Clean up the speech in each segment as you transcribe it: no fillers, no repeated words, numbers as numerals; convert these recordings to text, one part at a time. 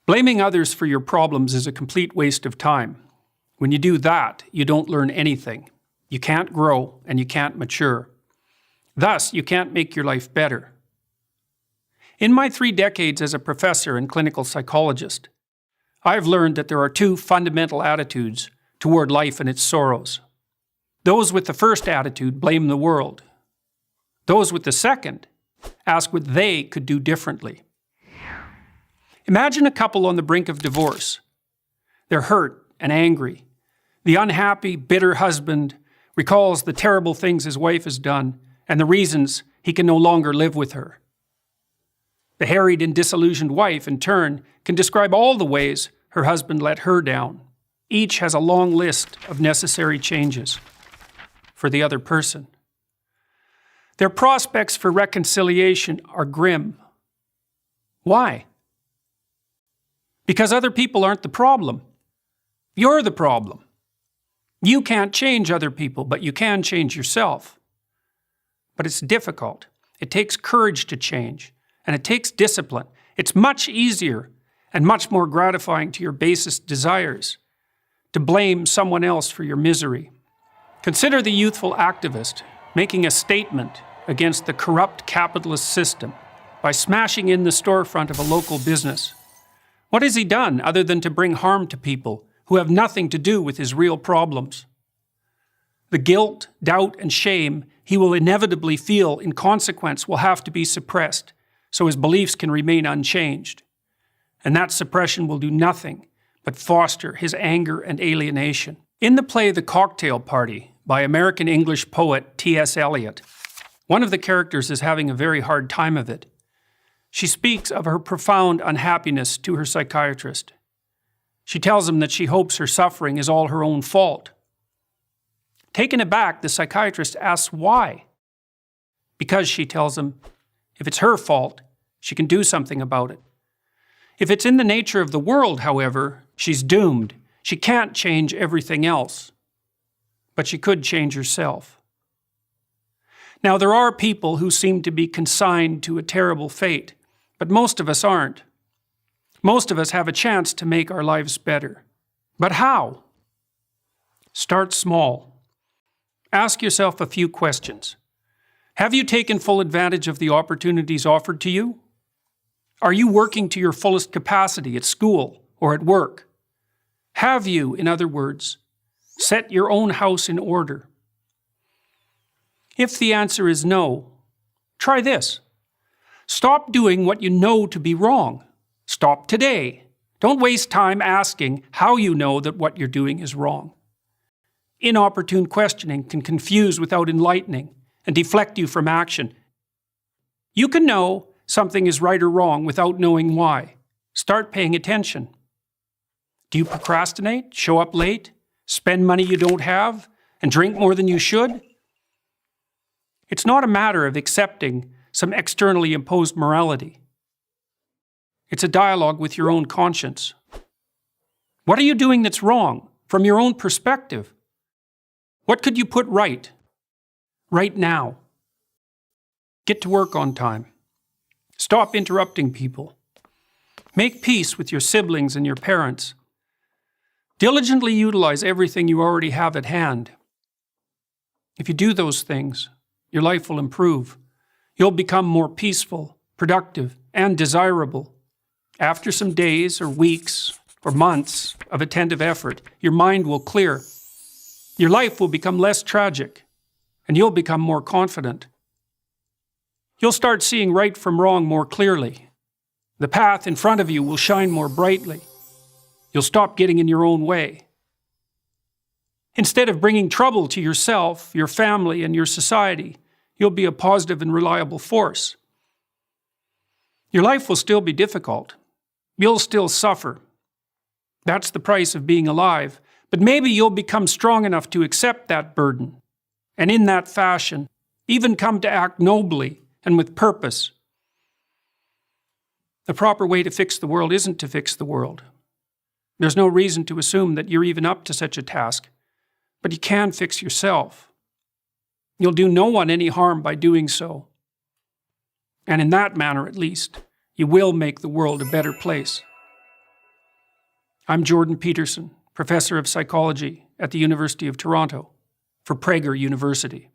Blaming others for your problems is a complete waste of time. When you do that, you don't learn anything. You can't grow and you can't mature. Thus, you can't make your life better. In my 3 decades as a professor and clinical psychologist, I've learned that there are 2 fundamental attitudes toward life and its sorrows. Those with the first attitude blame the world. Those with the second ask what they could do differently. Imagine a couple on the brink of divorce. They're hurt and angry. The unhappy, bitter husband recalls the terrible things his wife has done and the reasons he can no longer live with her. The harried and disillusioned wife, in turn, can describe all the ways her husband let her down. Each has a long list of necessary changes for the other person. Their prospects for reconciliation are grim. Why? Because other people aren't the problem. You're the problem. You can't change other people, but you can change yourself. But it's difficult. It takes courage to change, and it takes discipline. It's much easier and much more gratifying to your basest desires to blame someone else for your misery. Consider the youthful activist making a statement against the corrupt capitalist system by smashing in the storefront of a local business. What has he done other than to bring harm to people who have nothing to do with his real problems? The guilt, doubt, and shame he will inevitably feel in consequence will have to be suppressed so his beliefs can remain unchanged. And that suppression will do nothing but foster his anger and alienation. In the play The Cocktail Party by American English poet T.S. Eliot, one of the characters is having a very hard time of it. She speaks of her profound unhappiness to her psychiatrist. She tells him that she hopes her suffering is all her own fault. Taken aback, the psychiatrist asks why. Because, she tells him, if it's her fault, she can do something about it. If it's in the nature of the world, however, she's doomed. She can't change everything else. But she could change herself. Now, there are people who seem to be consigned to a terrible fate, but most of us aren't. Most of us have a chance to make our lives better. But how? Start small. Ask yourself a few questions. Have you taken full advantage of the opportunities offered to you? Are you working to your fullest capacity at school or at work? Have you, in other words, set your own house in order? If the answer is no, try this. Stop doing what you know to be wrong. Stop today. Don't waste time asking how you know that what you're doing is wrong. Inopportune questioning can confuse without enlightening and deflect you from action. You can know something is right or wrong without knowing why. Start paying attention. Do you procrastinate, show up late, spend money you don't have, and drink more than you should? It's not a matter of accepting some externally imposed morality. It's a dialogue with your own conscience. What are you doing that's wrong from your own perspective? What could you put right now? Get to work on time. Stop interrupting people. Make peace with your siblings and your parents. Diligently utilize everything you already have at hand. If you do those things, your life will improve. You'll become more peaceful, productive, and desirable. After some days or weeks or months of attentive effort, your mind will clear. Your life will become less tragic, and you'll become more confident. You'll start seeing right from wrong more clearly. The path in front of you will shine more brightly. You'll stop getting in your own way. Instead of bringing trouble to yourself, your family, and your society, you'll be a positive and reliable force. Your life will still be difficult. You'll still suffer. That's the price of being alive. But maybe you'll become strong enough to accept that burden, and in that fashion, even come to act nobly and with purpose. The proper way to fix the world isn't to fix the world. There's no reason to assume that you're even up to such a task, but you can fix yourself. You'll do no one any harm by doing so. And in that manner, at least, you will make the world a better place. I'm Jordan Peterson, Professor of Psychology at the University of Toronto for Pare University.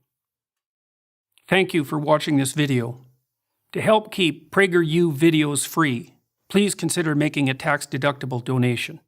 Thank you for watching this video. To help keep PragerU videos free, please consider making a tax-deductible donation.